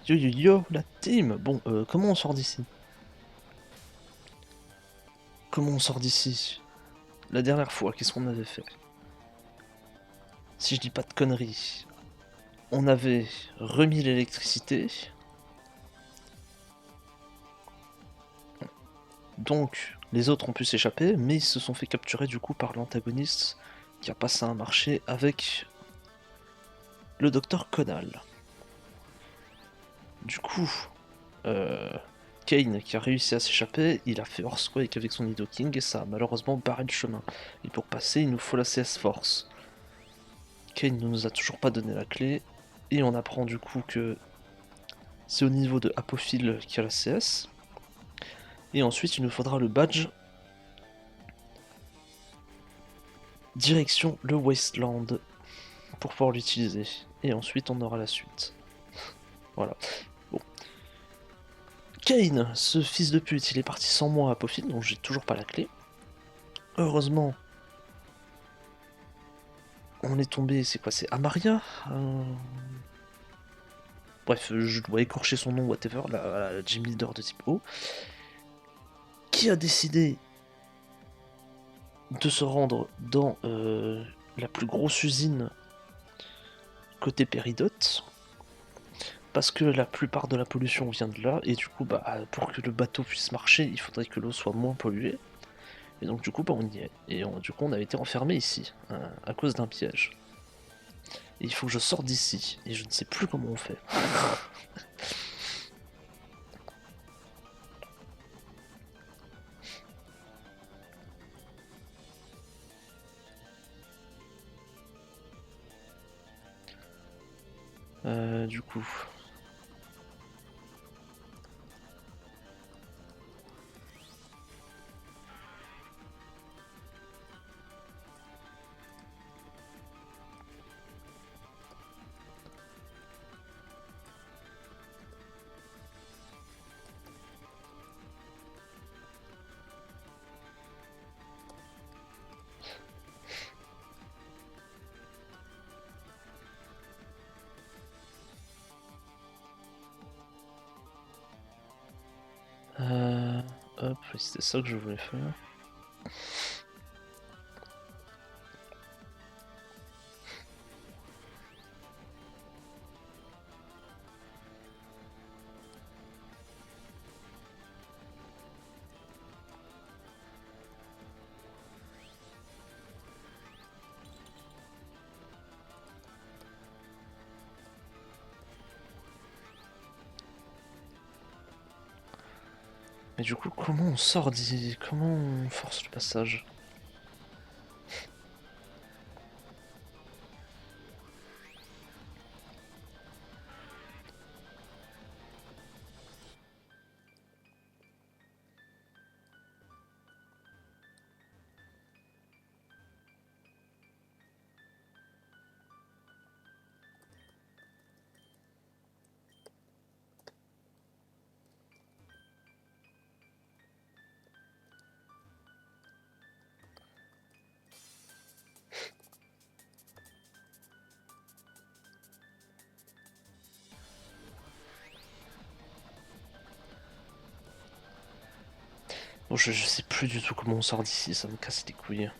Yo yo yo, la team! Bon, comment on sort d'ici? Comment on sort d'ici? La dernière fois, qu'est-ce qu'on avait fait? Si je dis pas de conneries, on avait remis l'électricité. Donc, les autres ont pu s'échapper, mais ils se sont fait capturer du coup par l'antagoniste qui a passé un marché avec le docteur Conal. Du coup, euh, Kane qui a réussi à s'échapper, il a fait Earthquake avec son Nidoking et ça a malheureusement barré le chemin. Et pour passer, il nous faut la CS Force. Kane ne nous a toujours pas donné la clé, et on apprend du coup que c'est au niveau de Apophil qu'il y a la CS. Et ensuite, il nous faudra le badge. Direction le Wasteland pour pouvoir l'utiliser. Et ensuite, on aura la suite. Voilà. Bon. Kane, ce fils de pute, il est parti sans moi à Apophil, donc j'ai toujours pas la clé. Heureusement, on est tombé, c'est quoi, c'est Amaria Bref, je dois écorcher son nom, whatever, la gym leader de type O, qui a décidé de se rendre dans la plus grosse usine côté Péridote, parce que la plupart de la pollution vient de là, et du coup, bah, pour que le bateau puisse marcher, il faudrait que l'eau soit moins polluée. Et donc du coup, bah, on y est. Et du coup, on a été enfermé ici, à cause d'un piège. Et il faut que je sorte d'ici, et je ne sais plus comment on fait. Du coup... Hop, c'était ça que je voulais faire. Mais du coup, comment on sort d'ici? Comment on force le passage? Bon, je sais plus du tout comment on sort d'ici, ça me casse les couilles.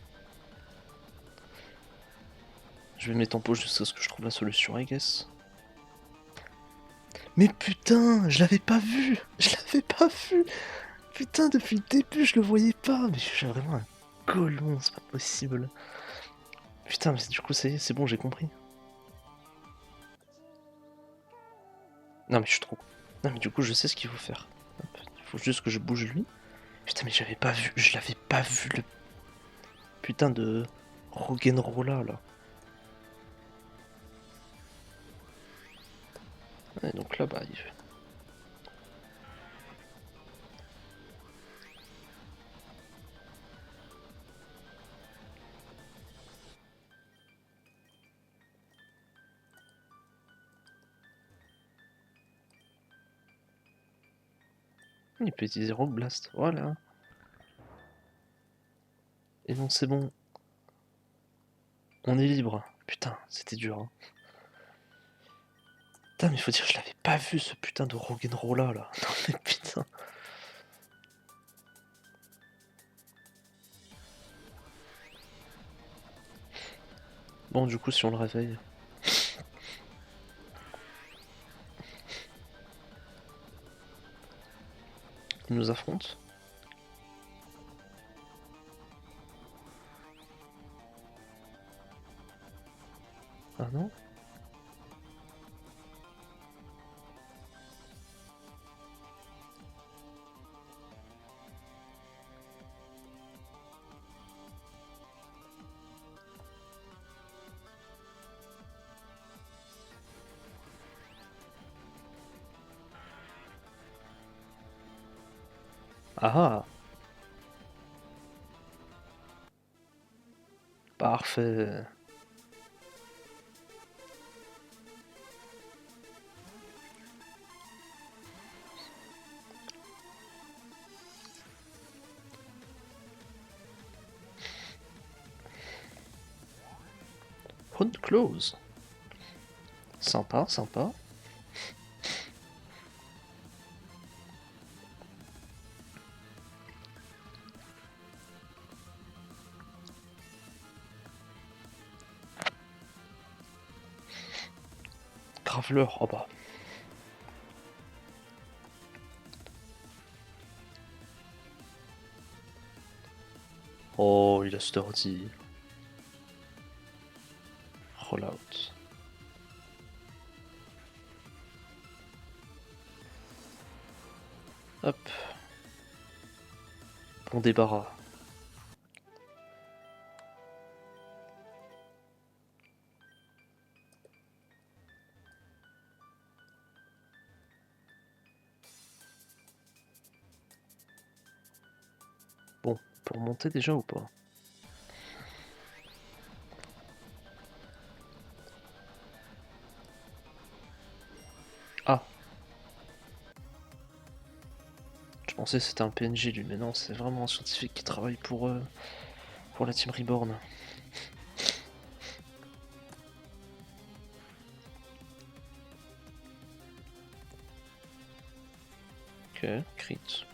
Je vais mettre en pause jusqu'à ce que je trouve la solution, I guess. Mais putain, je l'avais pas vu! Je l'avais pas vu! Putain, depuis le début, je le voyais pas! Mais je suis vraiment un colon, c'est pas possible. Putain, mais du coup, ça y est, c'est bon, j'ai compris. Non, mais je suis trop... Non, mais du coup, je sais ce qu'il faut faire. Hop, il faut juste que je bouge lui. Putain, mais j'avais pas vu... Je l'avais pas vu, le putain de... Roggenrola, là. Ouais, donc là, bah, il peut utiliser Rock Blast, voilà. Et bon, c'est bon. On est libre. Putain, c'était dur, hein. Putain, mais faut dire, je l'avais pas vu ce putain de Roggenrola là. Non mais putain. Bon, du coup, si on le réveille. Il nous affronte. Ah non? Ah ah. Parfait. Hunt close. Sympa, sympa. Graveleur, oh bah. Oh, il a sturdy. Rollout. Hop. Bon débarras. Bon, pour monter déjà ou pas? Ah. Je pensais que c'était un PNJ lui, mais non, c'est vraiment un scientifique qui travaille pour la Team Reborn. Ok, crit.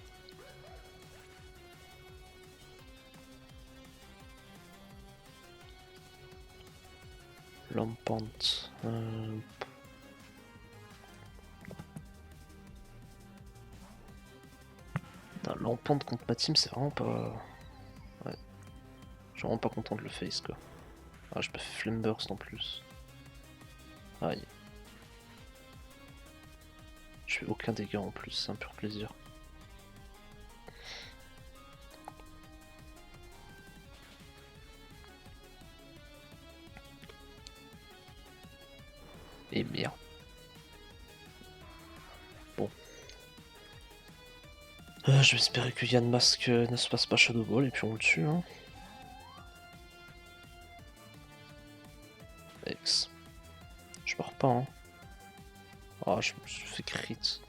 Lampante. Lampante contre ma team, c'est vraiment pas... Ouais. Je suis vraiment pas content de le face, quoi. Ah, je peux faire Flame Burst en plus. Aïe. Je fais aucun dégât en plus, c'est un pur plaisir. Et merde. Bon. Je vais espérer que Yann Mask ne se passe pas Shadow Ball et puis on le tue, hein. Ex. Je meurs pas, hein. Ah, je me suis fait crit.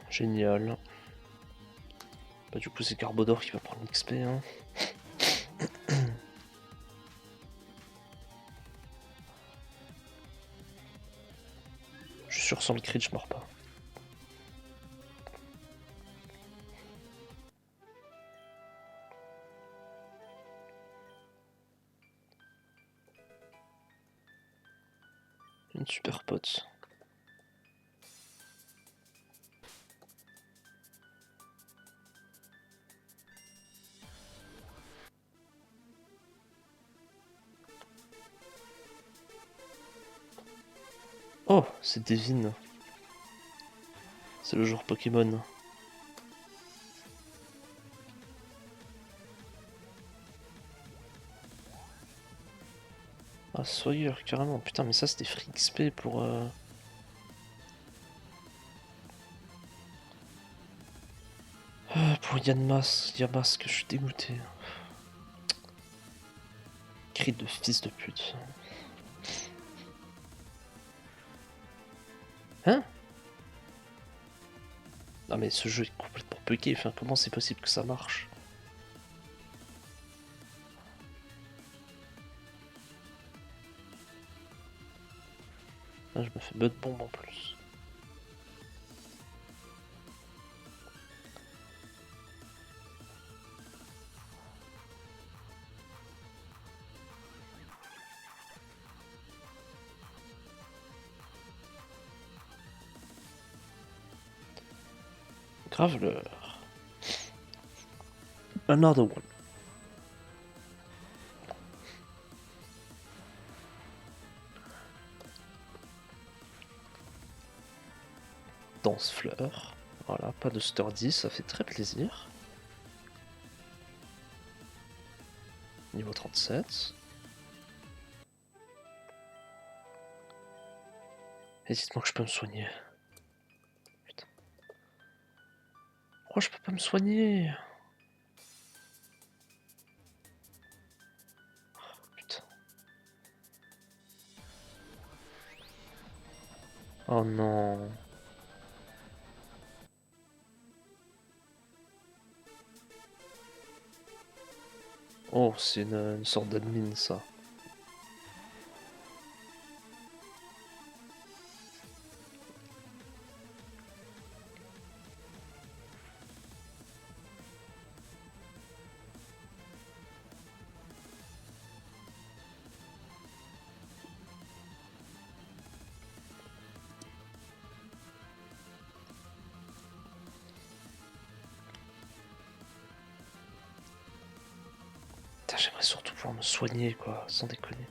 Génial. Bah du coup c'est Carbodor qui va prendre l'XP, hein. Je suis sûr sans le crit je meurs pas. Une super pote. Oh, c'est Devin. C'est le jour Pokémon. Ah, Sawyer, carrément. Putain, mais ça c'était free XP pour... pour Yanmas, que je suis dégoûté. Cri de fils de pute. Hein? Non mais ce jeu est complètement bugué, enfin comment c'est possible que ça marche? Ah, je me fais bug bombe en plus. Graveleur. Another one. Danse fleur. Voilà, pas de sturdy, ça fait très plaisir. Niveau 37. Et dites-moi que je peux me soigner. Putain. Pourquoi je peux pas me soigner? Putain. Oh non. Oh, c'est une sorte d'admin ça. J'aimerais surtout pouvoir me soigner, quoi, sans déconner.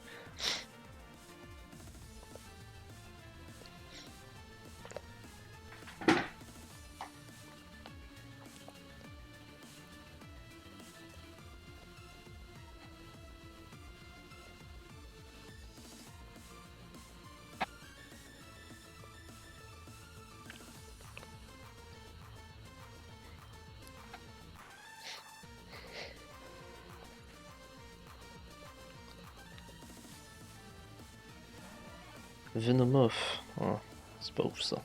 Venomoth. Ah, c'est pas ouf ça.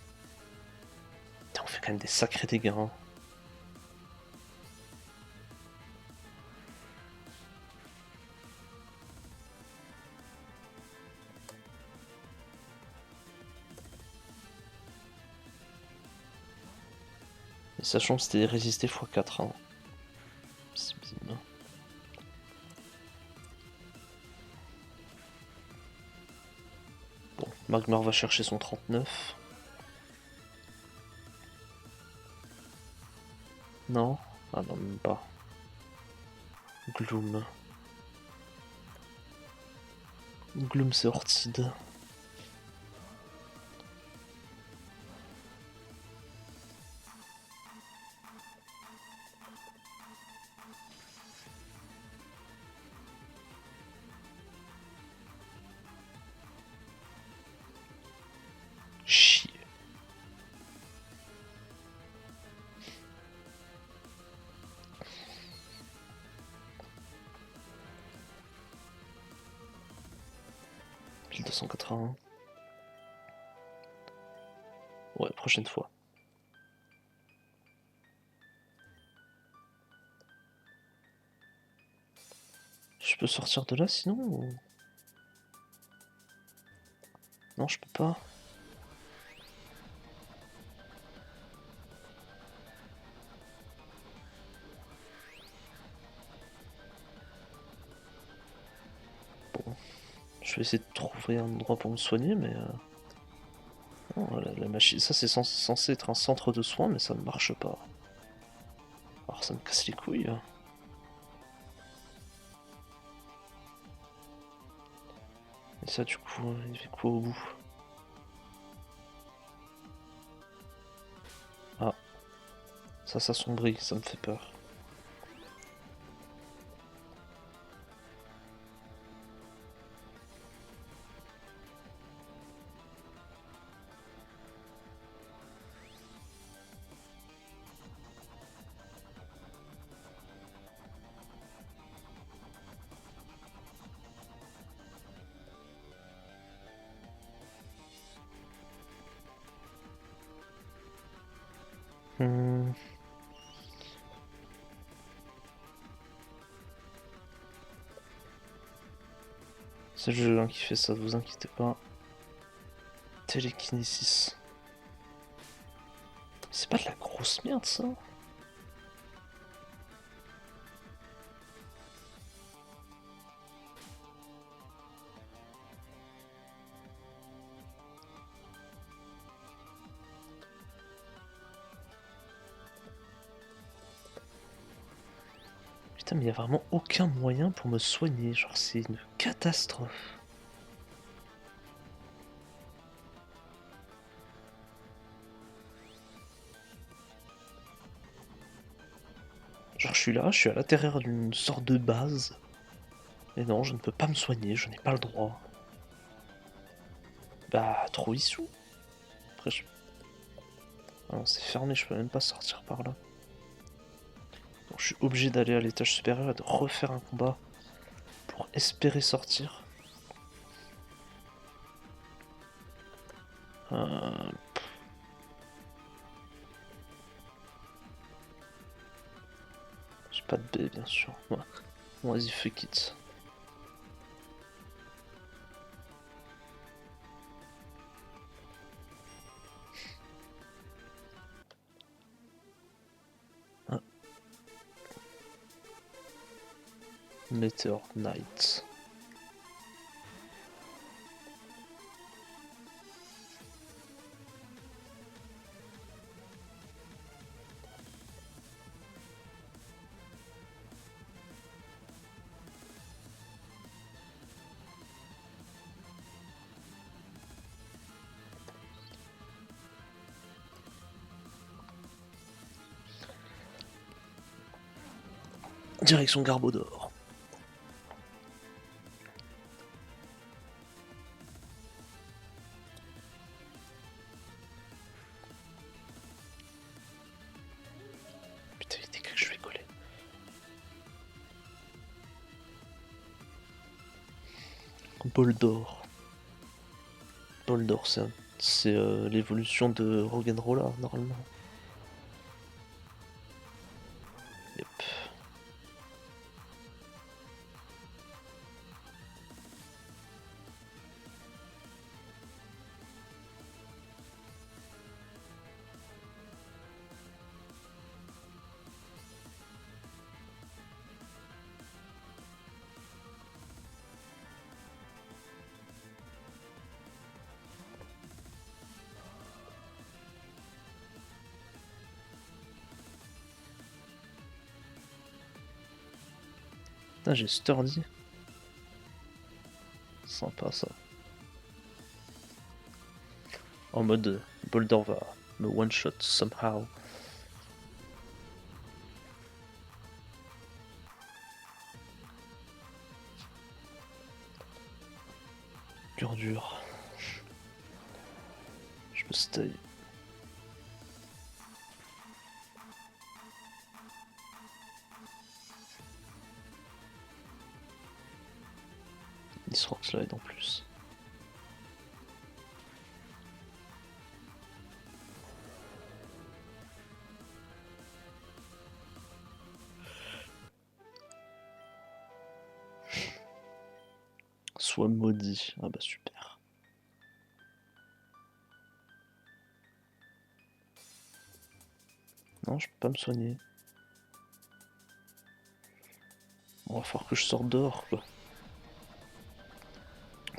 Putain, on fait quand même des sacrés dégâts. Hein. Et sachant que c'était résisté x4. Hein. C'est bien. Bon, Magmar va chercher son 39. Non? Ah non, même pas. Gloom. Gloom, c'est Ortide. Chier. Pile 281. Ouais, prochaine fois. Je peux sortir de là sinon ou... Non, je peux pas. Bon. Je vais essayer de trouver un endroit pour me soigner, mais... Oh, la machine... Ça, c'est censé être un centre de soins, mais ça ne marche pas. Alors, ça me casse les couilles. Et ça, du coup, il fait quoi au bout? Ah. Ça s'assombrit, ça me fait peur. Hmm. C'est le jeu hein, qui fait ça, vous inquiétez pas. Télékinésis. C'est pas de la grosse merde ça? Putain, mais y a vraiment aucun moyen pour me soigner, genre c'est une catastrophe. Genre je suis là, je suis à l'intérieur d'une sorte de base. Et non, je ne peux pas me soigner, je n'ai pas le droit. Bah, trop issue. Après, je... Ah non, c'est fermé, je peux même pas sortir par là. Donc je suis obligé d'aller à l'étage supérieur et de refaire un combat pour espérer sortir. Euh... J'ai pas de B, bien sûr. Ouais. Bon, vas-y, fuck it. Ah. Meteor Knight. Direction Garbodor. Putain, il était que je vais coller. Boldor. Boldor, c'est l'évolution de Roggenrola, normalement. Yep. Putain, j'ai Sturdy. Sympa ça. En mode Boulder va me one-shot somehow. Dur. Je me stay. Il se rock slide en plus. Sois maudit. Ah bah super. Non, je peux pas me soigner. Bon, va falloir que je sorte dehors quoi.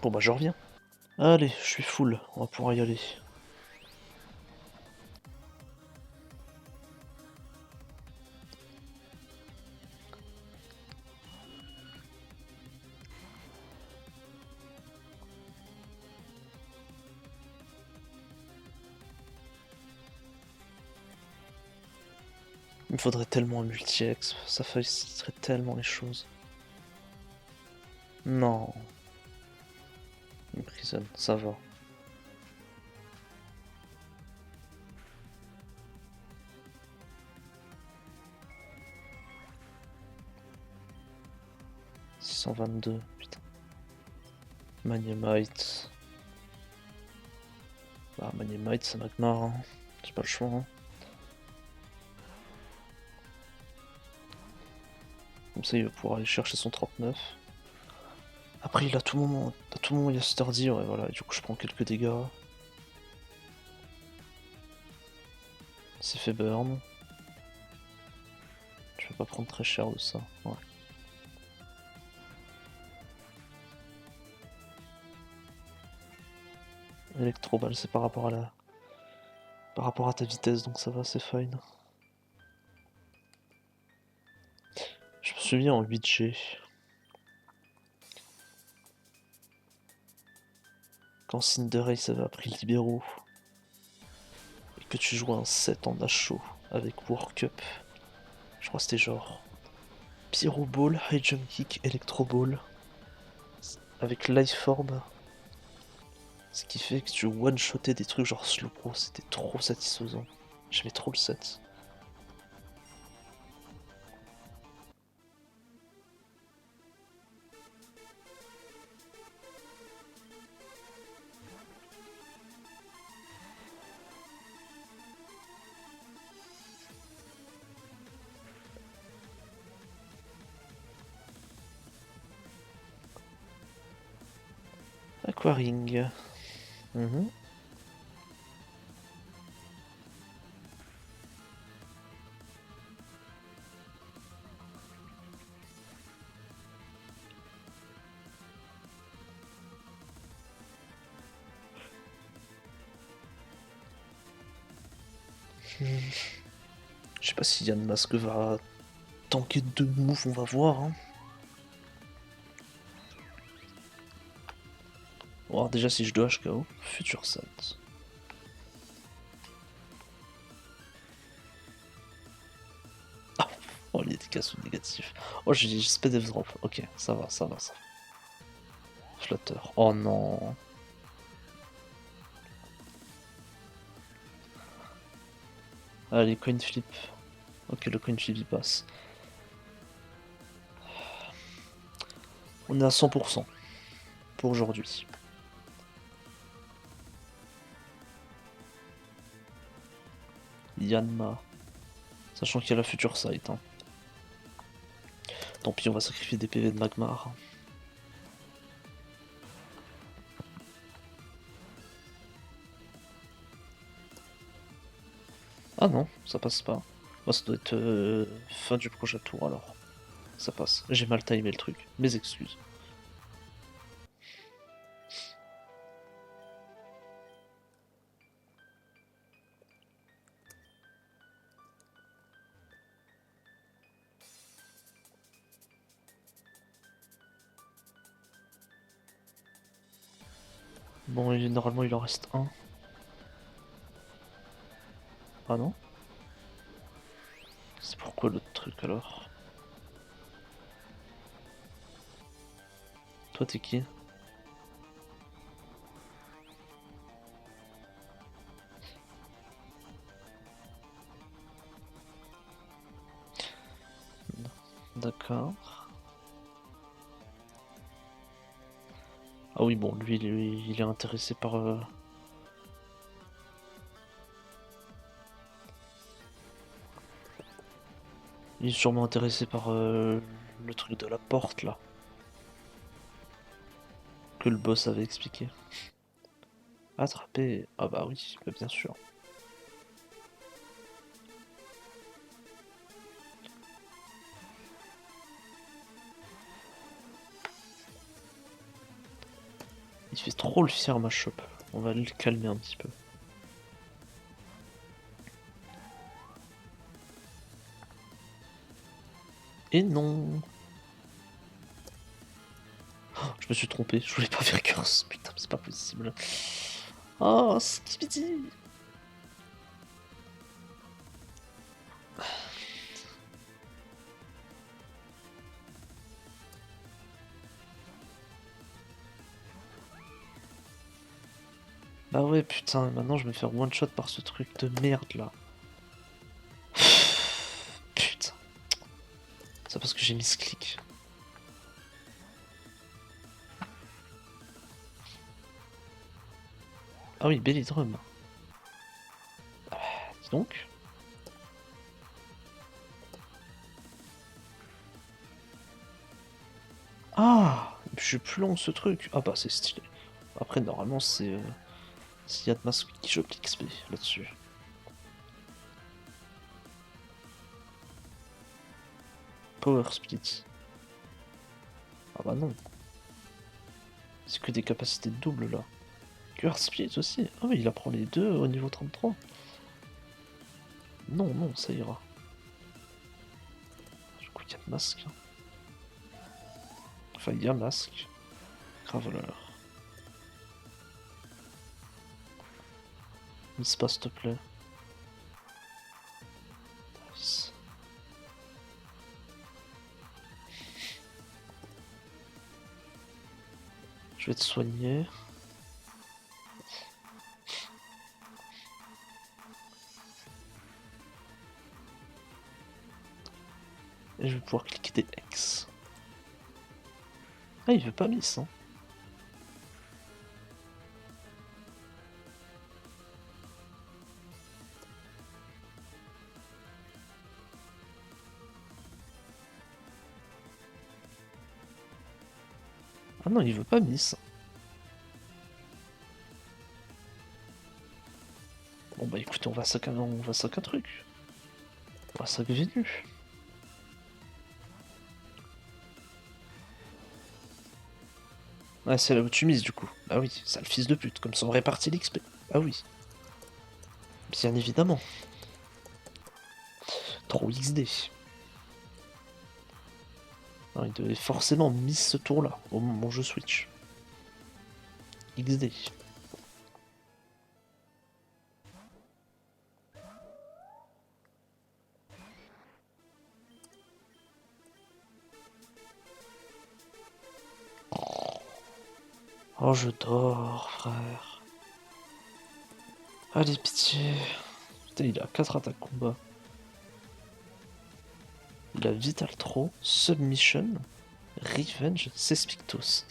Bon bah je reviens. Allez, je suis full, on va pouvoir y aller. Il me faudrait tellement un multi-ex, ça faciliterait tellement les choses. Non. Il me prisonne, ça va. « 622, putain. Magnemite. Bah, Magnemite, c'est Magmar, hein. J'ai pas le choix, hein. Comme ça, il va pouvoir aller chercher son 39. Après, il a tout moment, il y a Sturdy, ouais, voilà, et du coup, je prends quelques dégâts. s'est fait burn. Je vais pas prendre très cher de ça. Ouais. Electroball, c'est par rapport à par rapport à ta vitesse, donc ça va, c'est fine. Je me suis mis en 8G. Quand Cinderace avait appris le libéraux et que tu jouais un 7 en chaud avec Work Up, je crois que c'était genre Pyro Ball, High Jump Kick, Electro Ball avec Life Orb, ce qui fait que tu one-shotais des trucs genre Slowbro, c'était trop satisfaisant. J'aimais trop le set. Aquaring. Mhm. Je sais pas si Yann Mask va tanker 2 moves, on va voir. Hein. On va voir déjà si je dois HKO. Futur set. Ah, oh, il était casse ou négatif. Oh, j'ai speed F drop. Ok, ça va, ça va, ça va. Flutter. Oh non. Allez, coin flip. Ok, le coin flip il passe. On est à 100% pour aujourd'hui. Yanma. Sachant qu'il y a la future site. Hein. Tant pis, on va sacrifier des PV de Magmar. Ah non, ça passe pas. Moi, ça doit être fin du prochain tour alors. Ça passe. J'ai mal timé le truc. Mes excuses. Bon, normalement, il en reste un. Ah non? C'est pourquoi l'autre truc alors? Toi, t'es qui? D'accord. Ah oui, bon, lui, il est intéressé par... Il est sûrement intéressé par le truc de la porte, là. Que le boss avait expliqué. Attraper... Ah bah oui, bah bien sûr. Il fait trop le fier, ma shop. On va le calmer un petit peu. Et non. Oh, je me suis trompé, je voulais pas faire curse. Putain, c'est pas possible. Oh, Skibidi. Bah ouais, putain, maintenant je vais me faire one shot par ce truc de merde là. Putain. C'est parce que j'ai mis ce clic. Ah oui, Belly Drum. Dis donc. Ah, je suis plus long ce truc. Ah bah c'est stylé. Après normalement c'est Yatmas qui chope l'XP là-dessus. Power Split. Ah bah non. C'est que des capacités de double là. QR Split aussi. Ah oui, il apprend les deux au niveau 33. Non, non, ça ira. Du coup, il y a masque. Enfin, il y a masque. Graveleur. Mise pas, s'il te plaît. Nice. Je vais te soigner. Et je vais pouvoir cliquer des X. Ah, il veut pas miss, hein. Ah non, il veut pas miss. Bon bah écoute, on va sac un truc. On va sac Vénu. Ouais, c'est là où tu mises du coup. Bah oui, c'est le fils de pute, comme ça on répartit l'XP. Ah oui. Bien évidemment. Trop XD. Non, il devait forcément miss ce tour-là, au moment où je switch. XD. Oh, je dors, frère. Allez, pitié. Putain, il a 4 attaques combat. Il a Vital Throw, Submission, Revenge, Cespictos.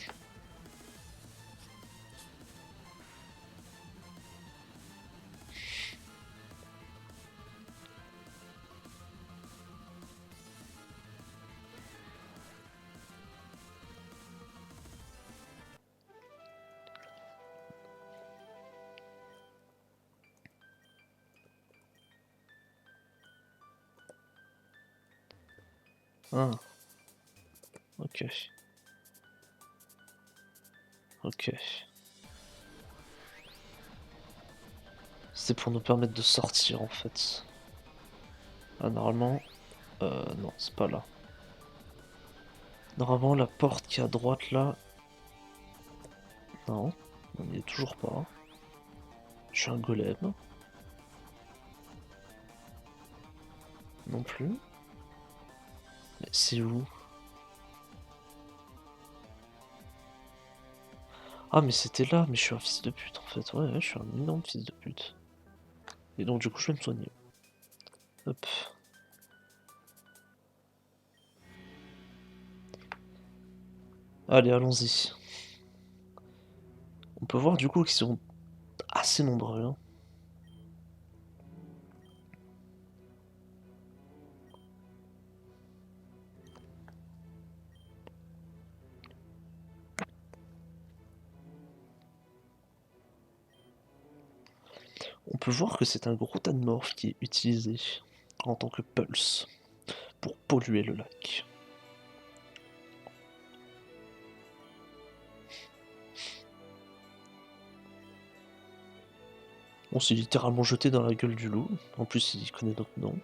Ah, ok. Ok. C'est pour nous permettre de sortir en fait. Ah, normalement. Non, c'est pas là. Normalement, la porte qui est à droite là. Non, on n'y est toujours pas. Je suis un golem. Non plus. Mais c'est où? Ah, mais c'était là, mais je suis un fils de pute en fait. Ouais, je suis un énorme fils de pute. Et donc, du coup, je vais me soigner. Hop. Allez, allons-y. On peut voir du coup qu'ils sont assez nombreux, hein. On peut voir que c'est un gros tas de morph qui est utilisé en tant que pulse pour polluer le lac. On s'est littéralement jeté dans la gueule du loup. En plus, il connaît notre nom.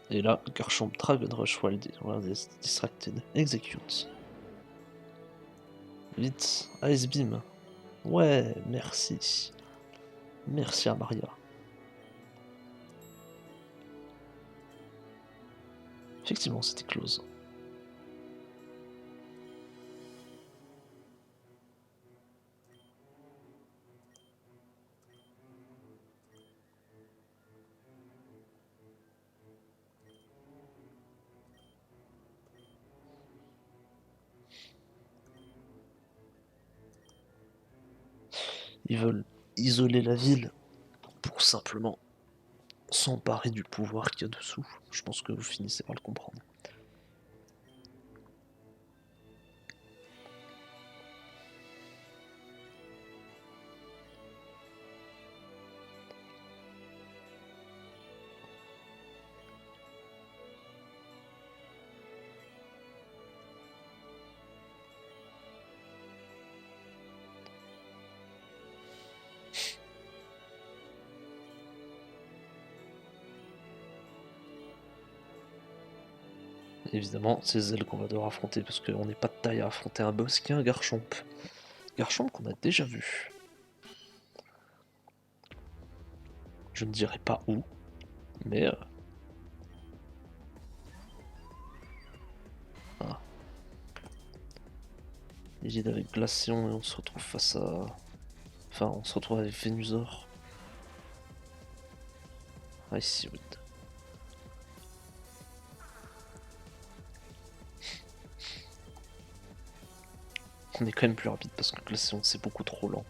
Et là, Garchomp Dragon Rush while distracted. Execute. Vite, Ice Beam. Ouais, merci. Merci à Maria. Effectivement, c'était close. Ils veulent isoler la ville pour simplement s'emparer du pouvoir qu'il y a dessous. Je pense que vous finissez par le comprendre. Évidemment, c'est Zell qu'on va devoir affronter parce qu'on n'est pas de taille à affronter un boss qui est un Garchomp. Garchomp qu'on a déjà vu. Je ne dirais pas où, mais... Ah. Il est avec Glaceon et on se retrouve face à... Enfin, on se retrouve avec Venusaur. Icy Wind. On est quand même plus rapide parce que Glaceon c'est beaucoup trop lent.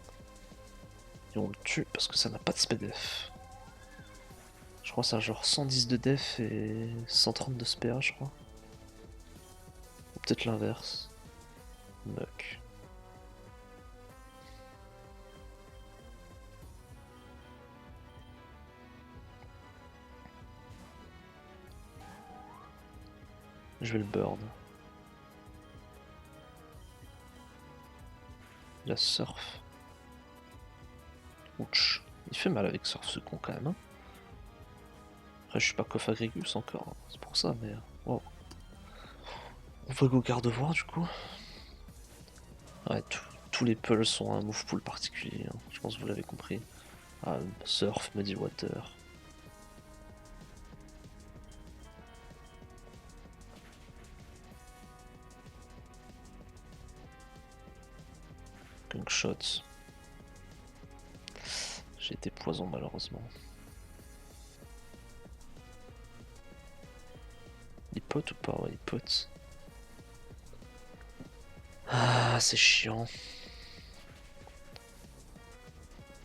Et on le tue parce que ça n'a pas de SPDF. Je crois que ça a genre 110 de def et 130 de SPA je crois. Ou peut-être l'inverse. Muck. Je vais le burn. La surf. Ouch. Il fait mal avec surf ce con quand même. Hein. Après je suis pas Kof Agrigus encore, hein. C'est pour ça mais... Wow. On va go garde-voir du coup. Ouais, tous les pulls ont un move pool particulier, hein. Je pense que vous l'avez compris. Ah, surf, muddy water. Shot. J'ai été poison malheureusement. Il pote ou pas? Ouais, il pote. Ah, c'est chiant.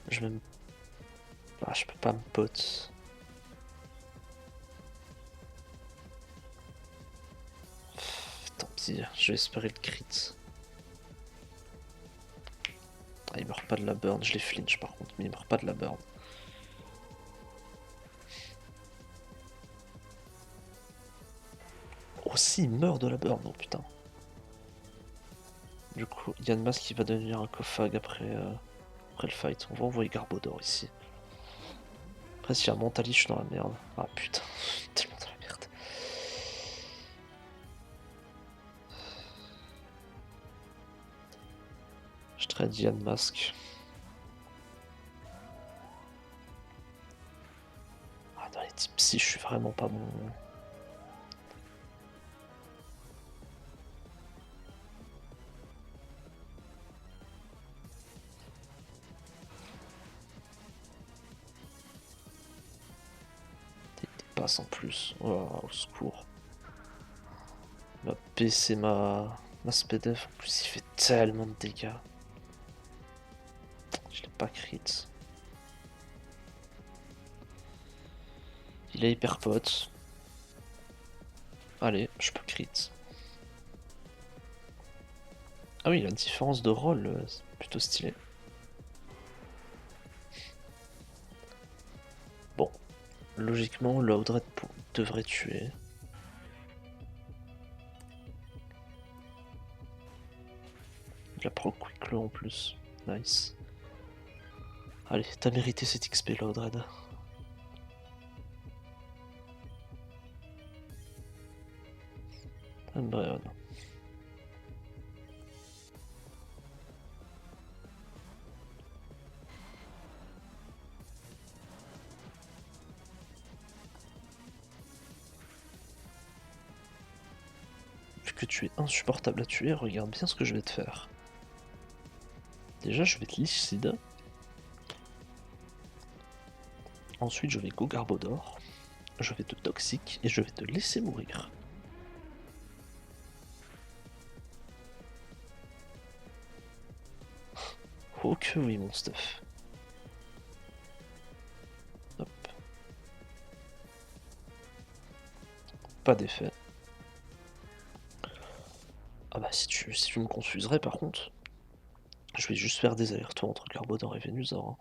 Je vais me... Ah, je peux pas me pote. Tant pis, je vais espérer le crit. Ah, il meurt pas de la burn, je les flinch par contre, mais il meurt pas de la burn. Oh si, il meurt de la burn, oh putain. Du coup, Yann Mas qui va devenir un Kofag après, après le fight. On va envoyer Garbodor ici. Après, s'il y a un Mentali, je suis dans la merde. Ah putain, tellement dans la merde. Je trade Yann Mask. Ah, dans les types psy, je suis vraiment pas bon. Passe en plus. Oh, au secours. Ma PC, ma SPDF, en plus il fait tellement de dégâts. Je l'ai pas crit. Il est hyper pote. Allez, je peux crit. Ah oui, il a une différence de rôle, c'est plutôt stylé. Bon, logiquement, Laudred devrait tuer. Il a pro quick en plus. Nice. Allez, t'as mérité cet XP, Laudred. Umbreon. Vu que tu es insupportable à tuer, regarde bien ce que je vais te faire. Déjà, je vais te Lich-Seed. Ensuite, je vais go Garbodor. Je vais te Toxic et je vais te laisser mourir. Oh que oui, mon stuff. Hop. Pas d'effet. Ah bah si tu me confuserais par contre, je vais juste faire des allers-retours entre Garbodor et Venusaur. Hein.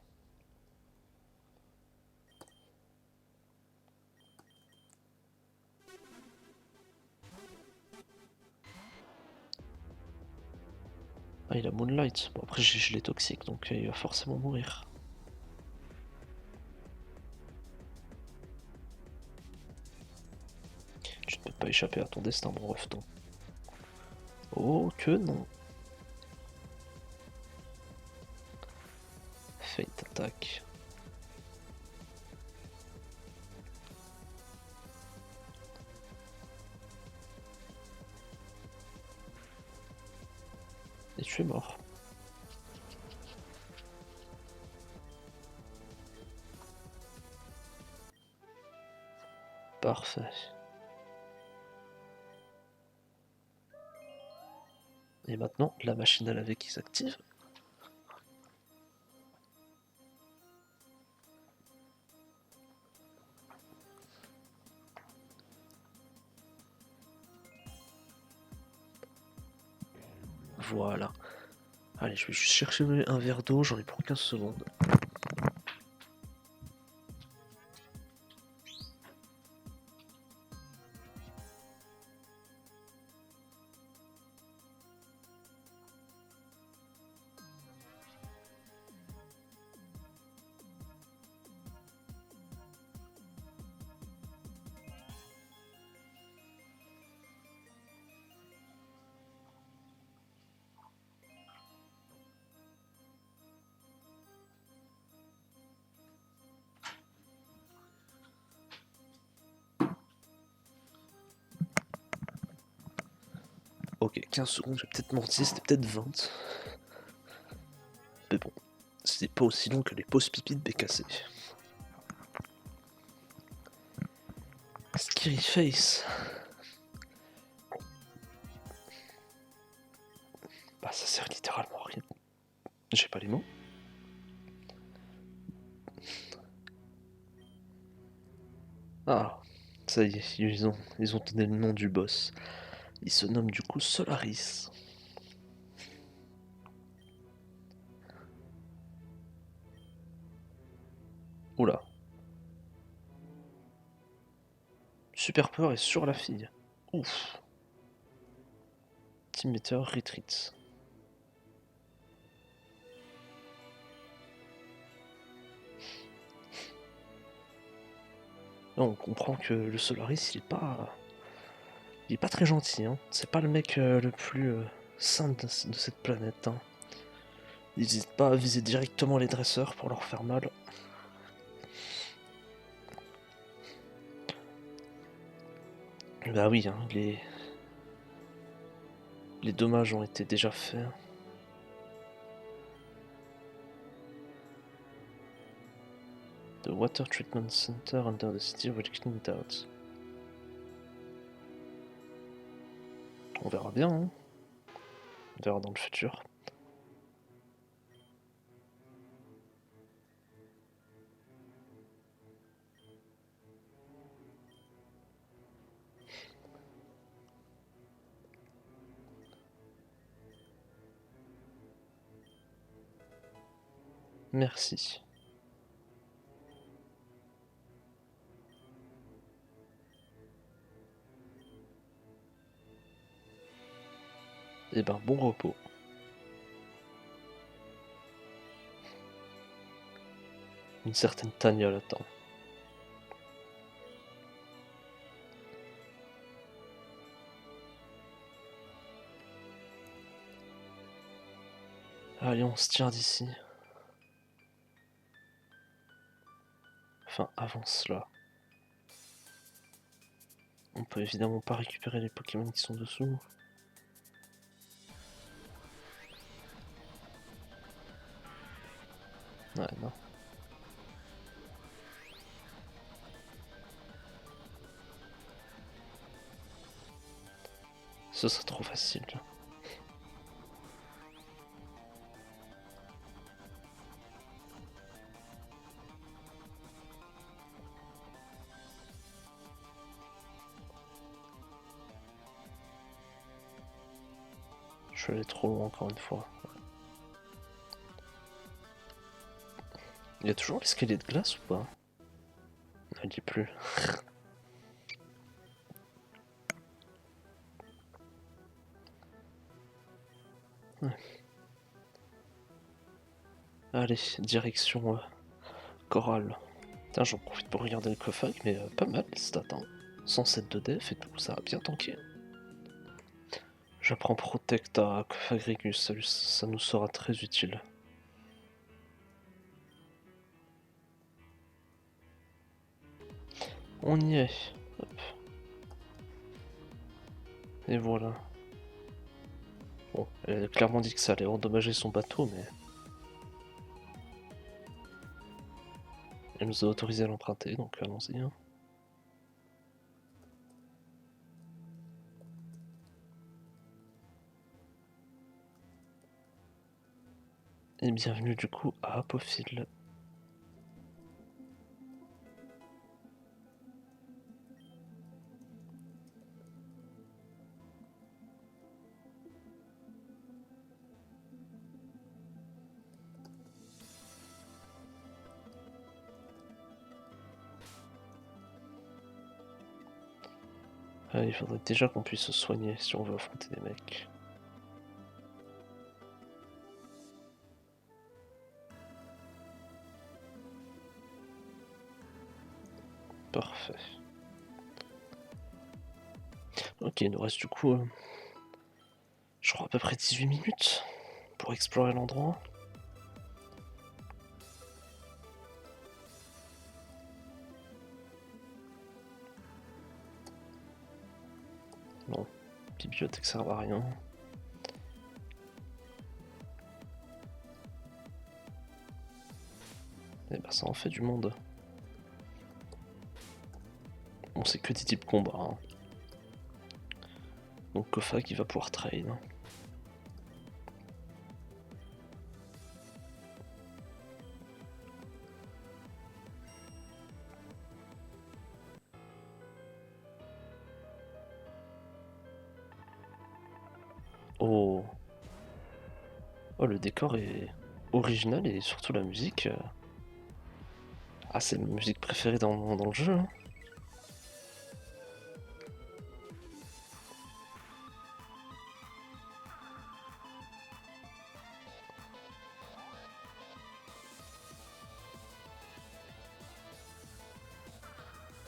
Ah il a Moonlight, bon après je l'ai toxique donc il va forcément mourir. Tu ne peux pas échapper à ton destin, mon refton. Oh que non. Fate attaque. Et tu es mort. Parfait. Et maintenant, la machine à laver qui s'active. Voilà. Allez, je vais juste chercher un verre d'eau, j'en ai pour 15 secondes. Ok, 15 secondes, j'ai peut-être menti, c'était peut-être 20. Mais bon, c'est pas aussi long que les pauses pipi de BKC. Scary Face. Bah ça sert littéralement à rien. J'ai pas les mots. Ah, ça y est, ils ont donné le nom du boss. Il se nomme du coup Solaris. Oula. Super peur est sur la fille. Ouf. Team Meteor Retreat. Là, on comprend que le Solaris, il est pas très gentil. Hein. C'est pas le mec le plus sain de cette planète. Hein. Il n'hésite pas à viser directement les dresseurs pour leur faire mal. Bah oui, hein, les dommages ont été déjà faits. The water treatment center under the city will clean it out. On verra bien, hein. On verra dans le futur. Merci. Et ben bon repos. Une certaine Tanya l'attend. Allez, on se tire d'ici. Enfin, avant cela. On peut évidemment pas récupérer les Pokémon qui sont dessous. Ouais, non. Ce serait trop facile. Je suis allé trop loin encore une fois. Il y a toujours l'escalier de glace ou pas? Non, il n'y est plus. Ouais. Allez, direction Coral. Tiens, j'en profite pour regarder le coffre, mais pas mal les stats. Hein. 107 de def et tout, ça va bien tanker. J'apprends Protect à Agrigus, ça nous sera très utile. On y est. Hop. Et voilà. Bon, elle a clairement dit que ça allait endommager son bateau, mais... Elle nous a autorisé à l'emprunter, donc allons-y. Hein. Et bienvenue du coup à Apophile. Il faudrait déjà qu'on puisse se soigner si on veut affronter des mecs. Parfait. Ok, il nous reste du coup, je crois à peu près 18 minutes pour explorer l'endroit. Non, bibliothèque sert à rien. Et bah ça en fait du monde. Bon, c'est que des types combat. Hein. Donc Kofag il va pouvoir trade. Oh. Oh, le décor est original et surtout la musique. Ah, c'est ma musique préférée dans le jeu. Hein.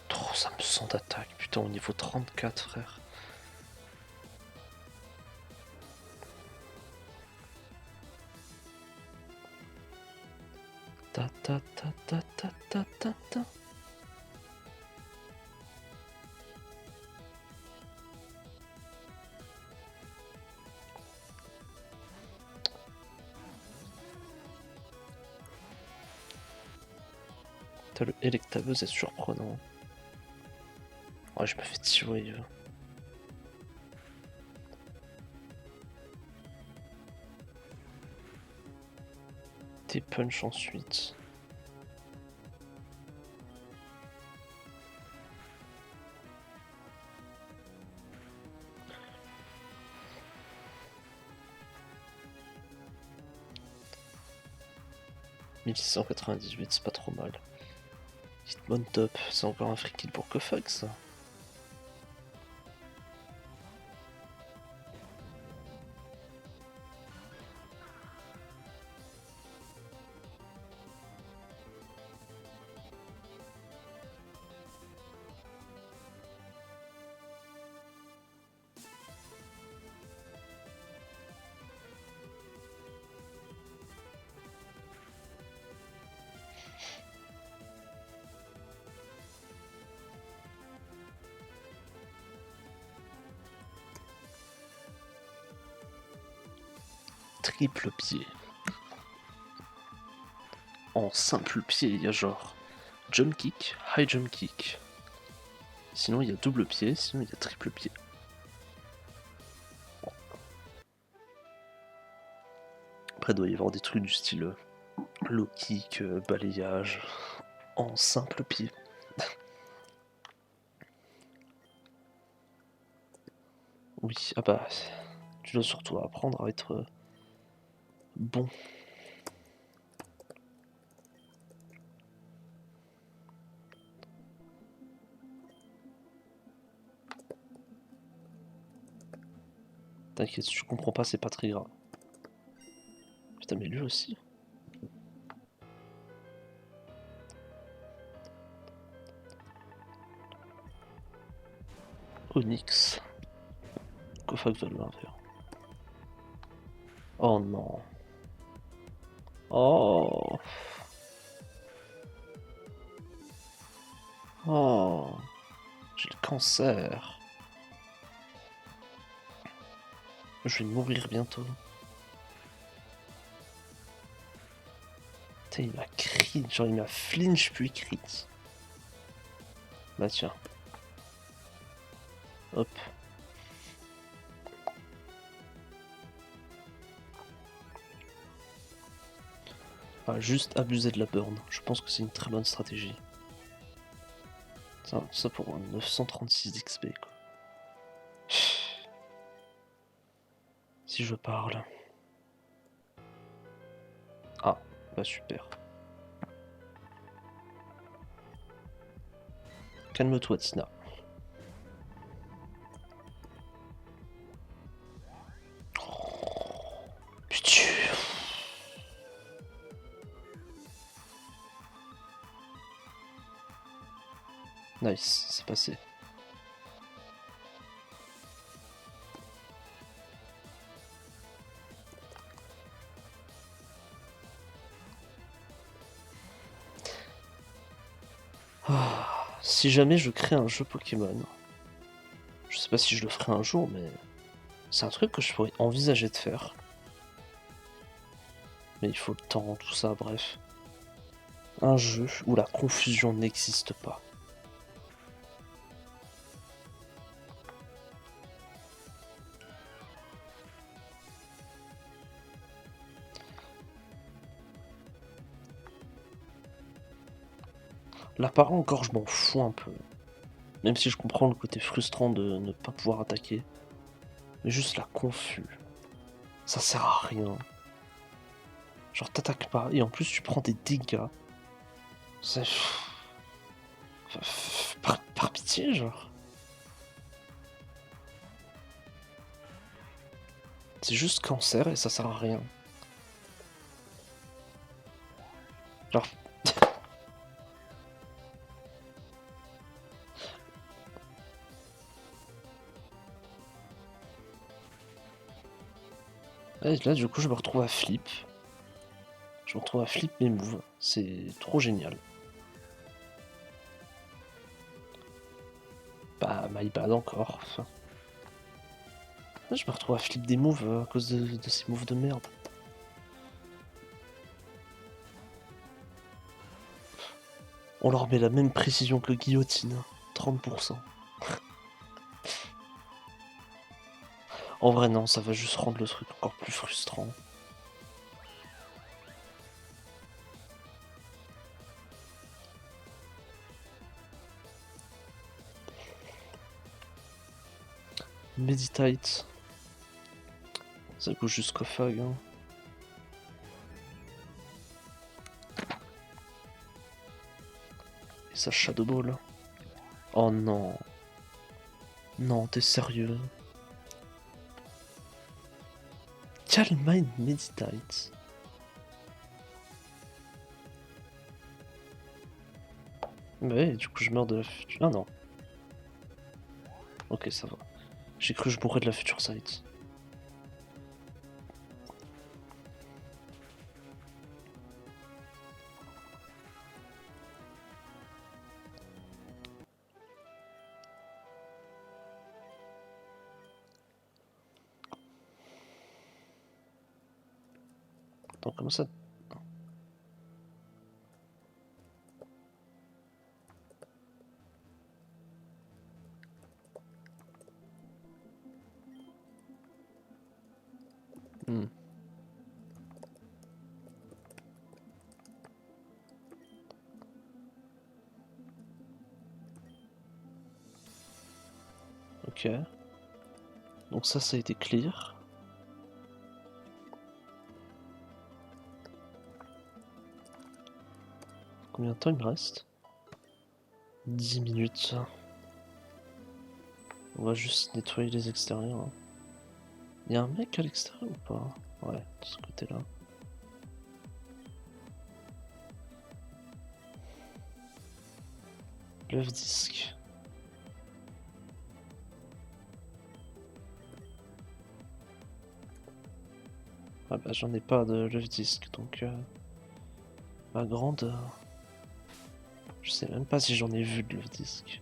Trop ça me sent d'attaque. Putain, au niveau 34, frère. Ta ta ta ta ta ta ta ta. Putain, le électabeuse est surprenant. Ouais, je me fais tirer. Des punch ensuite. « 1698, c'est pas trop mal. Hitmon top, c'est encore un free kill pour Kofag ça. Triple pied. En simple pied, il y a genre jump kick, high jump kick. Sinon il y a double pied, sinon il y a triple pied. Après il doit y avoir des trucs du style low kick, balayage, en simple pied. Oui, ah bah, tu dois surtout apprendre à être bon. T'inquiète, si tu comprends pas, c'est pas très grave. Putain, mais lui aussi. Onyx. Kofag va l'invers. Oh non. Oh. Oh. J'ai le cancer. Je vais mourir bientôt. Putain, il m'a crit, genre il m'a flinch puis crit. Bah tiens. Hop. Ah, juste abuser de la burn. Je pense que c'est une très bonne stratégie. Ça pour 936 d'XP quoi. Si je parle. Ah, bah super. Calme-toi Tina. Putain. Nice, c'est passé. Ah, si jamais je crée un jeu Pokémon, je sais pas si je le ferai un jour, mais c'est un truc que je pourrais envisager de faire. Mais il faut le temps, tout ça, bref. Un jeu où la confusion n'existe pas. L'apparent encore, je m'en fous un peu. Même si je comprends le côté frustrant de ne pas pouvoir attaquer. Mais juste la confus. Ça sert à rien. Genre t'attaques pas et en plus tu prends des dégâts. C'est... Par pitié genre. C'est juste cancer et ça sert à rien. Genre... Et là du coup je me retrouve à flip. Je me retrouve à flip mes moves. C'est trop génial. Bah my bad encore. Enfin... Là, je me retrouve à flip des moves à cause de ces moves de merde. On leur met la même précision que le guillotine. 30%. En vrai non, ça va juste rendre le truc encore plus frustrant. Meditate. Ça bouge jusqu'au fag. Hein. Et ça Shadow Ball. Oh non. Non, t'es sérieux? Calm Mind Meditate. Bah ouais, du coup je meurs de la future. Ah non. Ok, ça va. J'ai cru que je mourrais de la future sight. Attends, comment ça? Hmm. Ok. Donc ça a été clear. Combien de temps il me reste? 10 minutes. On va juste nettoyer les extérieurs. Hein. Y'a un mec à l'extérieur ou pas? Ouais, de ce côté-là. Love disc. Ah bah j'en ai pas de love disc, donc ma grande... je sais même pas si j'en ai vu de love disc.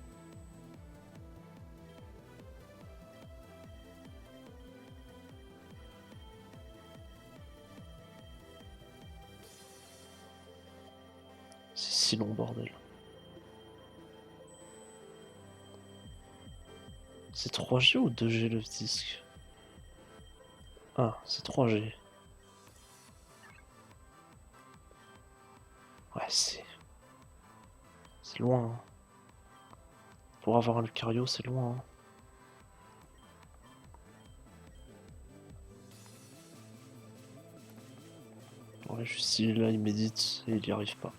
C'est si long, bordel. C'est 3G ou 2G love disc? Ah, c'est 3G. Ouais, c'est loin. Hein. Pour avoir un Lucario, c'est loin. Hein. Ouais, juste si là il médite et il y arrive pas.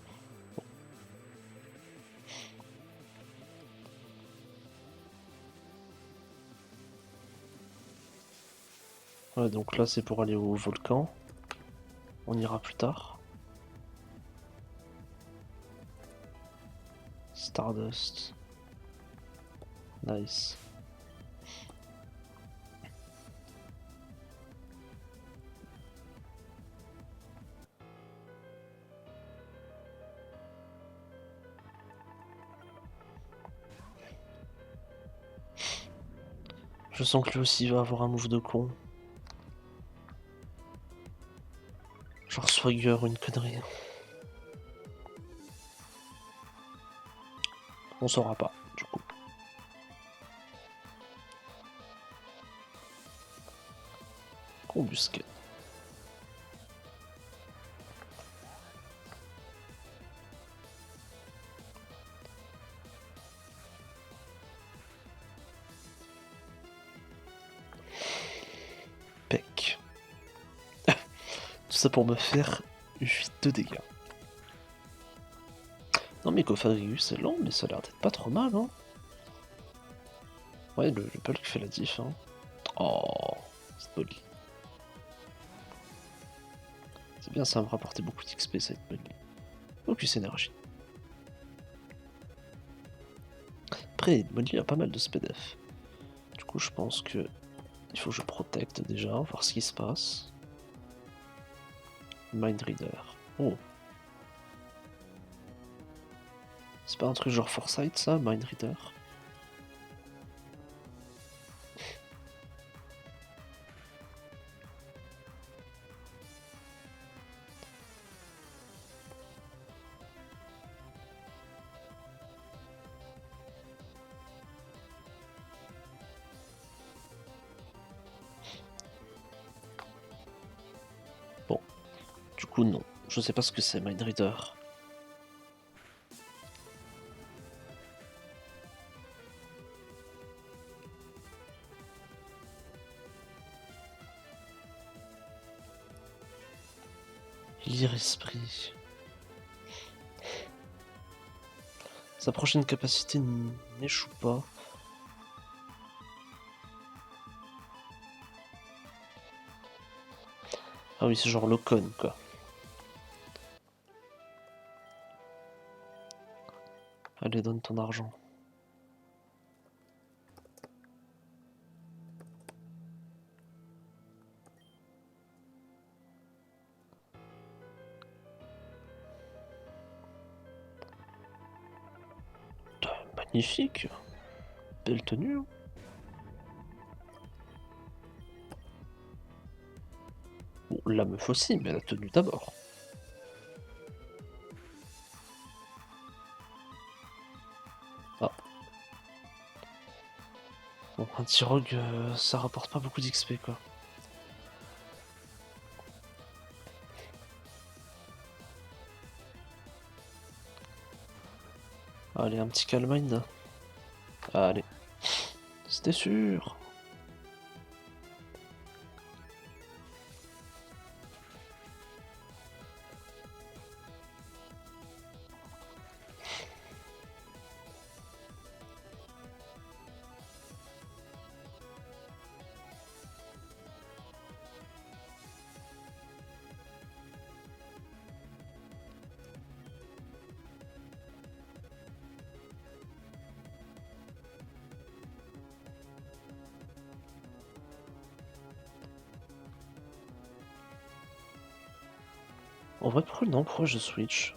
Ouais, donc là c'est pour aller au volcan. On ira plus tard. Stardust. Nice. Je sens que lui aussi va avoir un move de con. Genre Swagger ou une connerie. On saura pas, du coup. Combusken. Peck. Tout ça pour me faire 8 de dégâts. Non mais Cofagrigus c'est lent mais ça a l'air d'être pas trop mal hein. Ouais le bulk fait la diff hein. Oh c'est poli. C'est bien ça va me rapporter beaucoup d'XP cette poli. Focus énergie. Après Molly a pas mal de SPDF. Du coup je pense que il faut que je protecte déjà, voir ce qui se passe. Mind Reader. Oh. C'est pas un truc genre Foresight ça, Mind Reader? Bon. Du coup non. Je sais pas ce que c'est Mind Reader. Lire esprit. Sa prochaine capacité n'échoue pas. Ah oui, c'est genre Locon quoi. Allez, donne ton argent. Magnifique. Belle tenue. Hein. Bon, la meuf aussi, mais la tenue d'abord. Ah. Bon, un petit rogue, ça rapporte pas beaucoup d'XP quoi. Allez, un petit Calmine. Allez. C'était sûr. En vrai, pourquoi je switch?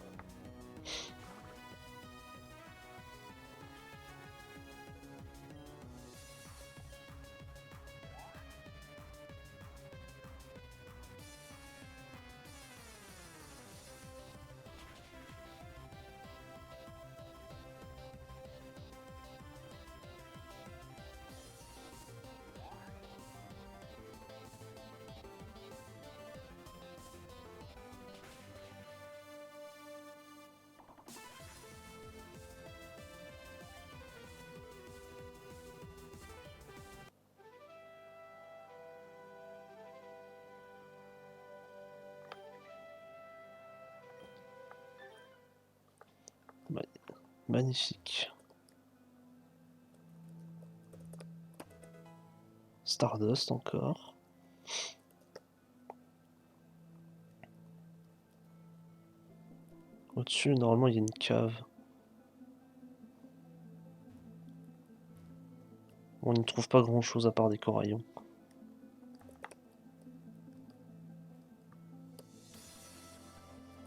Magnifique. Stardust encore. Au-dessus, normalement, il y a une cave. On n'y trouve pas grand-chose à part des coraillons.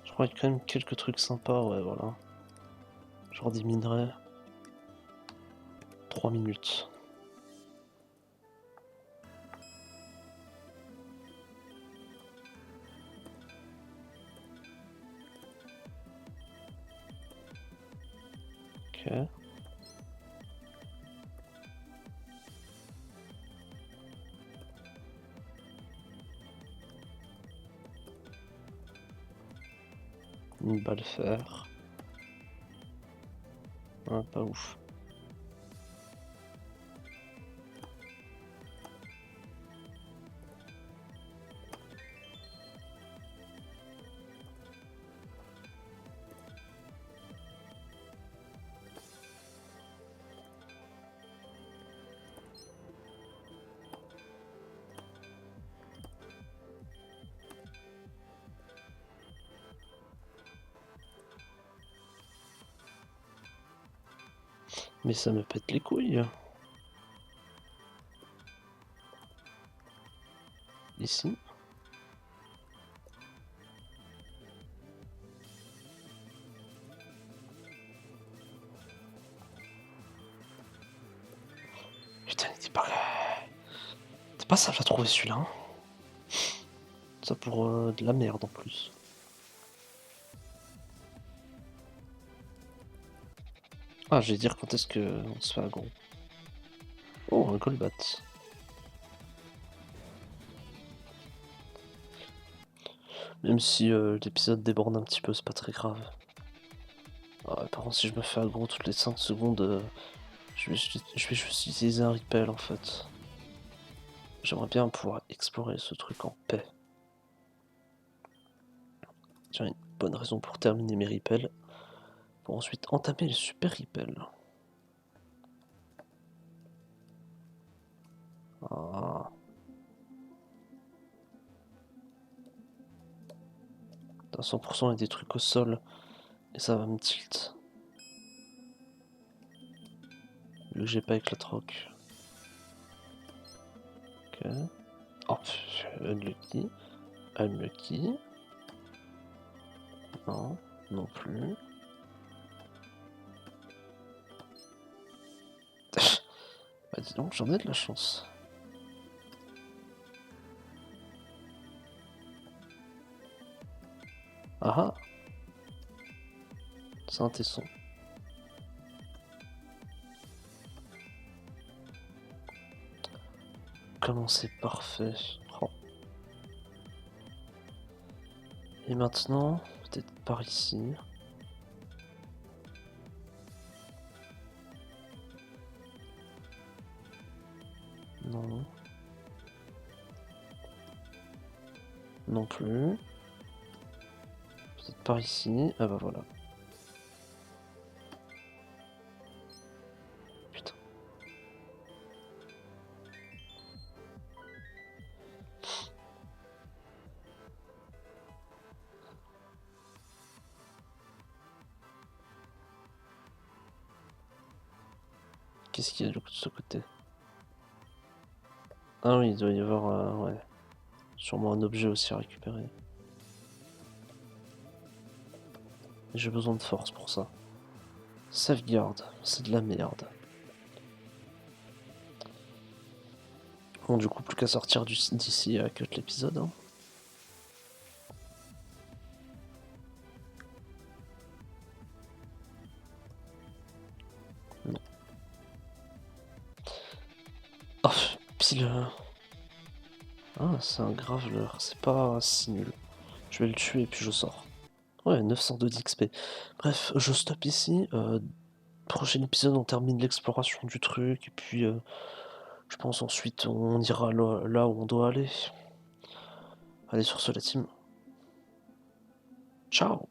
Je crois qu'il y a quand même quelques trucs sympas, ouais, voilà. Genre des minerais. 3 minutes. Ok. Une balle fer. Ah, pas ouf. Mais ça me pète les couilles. Ici. Putain, il était pas... C'est pas simple à trouver celui-là. Hein. Ça pour de la merde en plus. Ah, je vais dire quand est-ce que on se fait aggro. Oh, un Golbat. Même si l'épisode déborde un petit peu, c'est pas très grave. Ah, par contre, si je me fais aggro toutes les 5 secondes, je vais juste utiliser un repel en fait. J'aimerais bien pouvoir explorer ce truc en paix. Tiens, une bonne raison pour terminer mes repels. Pour ensuite entamer le super repel. Ah. À 100% il y a des trucs au sol. Et ça va me tilt. Vu que j'ai pas éclat rock. Ok. Oh, unlucky. Unlucky. Non, non plus. Bah dis donc, j'en ai de la chance. Ah ah. C'est un tesson. Comment c'est parfait. Oh. Et maintenant, peut-être par ici. Non. Non plus. Peut-être par ici. Ah bah voilà. Putain. Qu'est-ce qu'il y a de ce côté? Ah oui, il doit y avoir... ouais. Sûrement un objet aussi à récupérer. j'ai besoin de force pour ça. Safeguard, c'est de la merde. Bon, du coup, plus qu'à sortir d'ici et à cut l'épisode. Hein. Non. Oh, pile. Ah, c'est un graveleur, c'est pas si nul. Je vais le tuer et puis je sors. Ouais, 902 d'XP. Bref, je stoppe ici. Prochain épisode, on termine l'exploration du truc et puis je pense ensuite on ira là où on doit aller. Allez, sur ce, la team. Ciao!